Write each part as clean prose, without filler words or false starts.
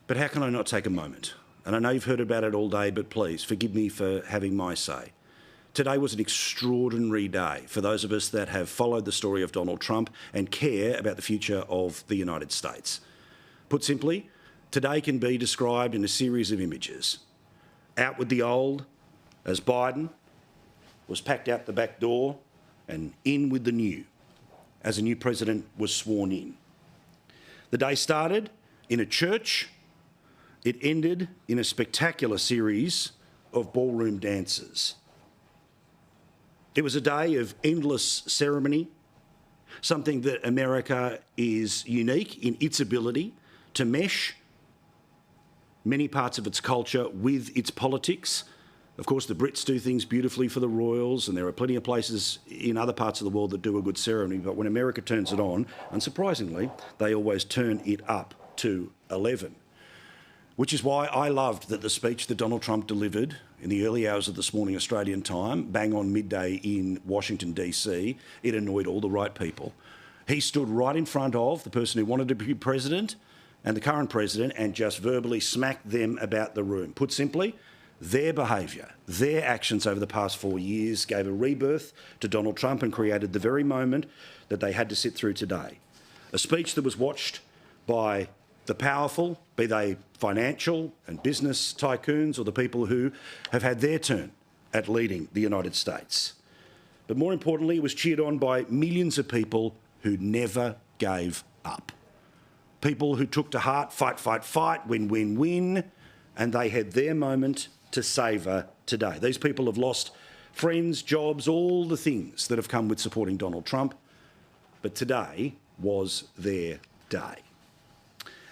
But how can I not take a moment? And I know you've heard about it all day, but please forgive me for having my say. Today was an extraordinary day for those of us that have followed the story of Donald Trump and care about the future of the United States. Put simply, today can be described in a series of images. Out with the old, as Biden was packed out the back door, and in with the new, as a new president was sworn in. The day started in a church. It ended in a spectacular series of ballroom dances. It was a day of endless ceremony, something that America is unique in its ability to mesh many parts of its culture with its politics. Of course, the Brits do things beautifully for the royals, and there are plenty of places in other parts of the world that do a good ceremony, but when America turns it on, unsurprisingly, they always turn it up to 11. Which is why I loved that the speech that Donald Trump delivered in the early hours of this morning Australian time, bang on midday in Washington, DC, it annoyed all the right people. He stood right in front of the person who wanted to be president and the current president and just verbally smacked them about the room. Put simply, their behaviour, their actions over the past 4 years gave a rebirth to Donald Trump and created the very moment that they had to sit through today. A speech that was watched by the powerful, be they financial and business tycoons or the people who have had their turn at leading the United States. But more importantly, it was cheered on by millions of people who never gave up. People who took to heart fight, fight, fight, win, win, win, and they had their moment to savour today. These people have lost friends, jobs, all the things that have come with supporting Donald Trump, but today was their day.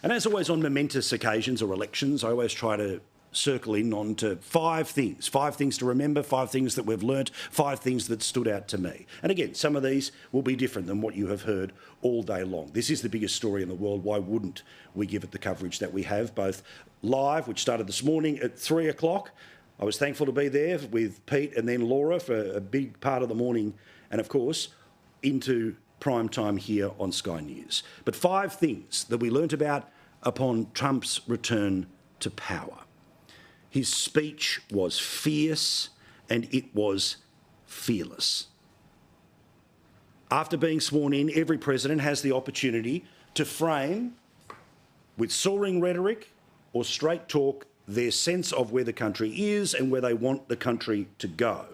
And as always on momentous occasions or elections, I always try to circle in on to 5 things to remember, 5 things that we've learnt, 5 things that stood out to me. And again, some of these will be different than what you have heard all day long. This is the biggest story in the world. Why wouldn't we give it the coverage that we have, both live, which started this morning at 3 o'clock. I was thankful to be there with Pete and then Laura for a big part of the morning, and of course, into prime time here on Sky News. But 5 things that we learnt about upon Trump's return to power. His speech was fierce and it was fearless. After being sworn in, every president has the opportunity to frame, with soaring rhetoric or straight talk, their sense of where the country is and where they want the country to go.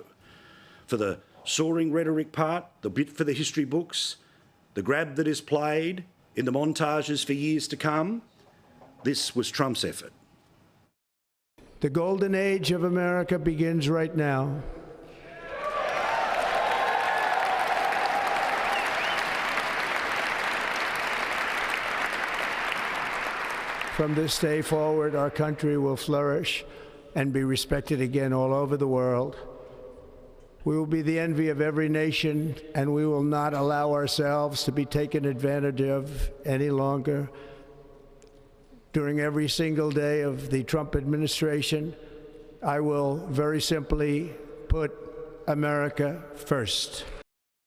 For the soaring rhetoric part, the bit for the history books, the grab that is played in the montages for years to come, this was Trump's effort. The golden age of America begins right now. From this day forward, our country will flourish and be respected again all over the world. We will be the envy of every nation, and we will not allow ourselves to be taken advantage of any longer. During every single day of the Trump administration, I will very simply put America first.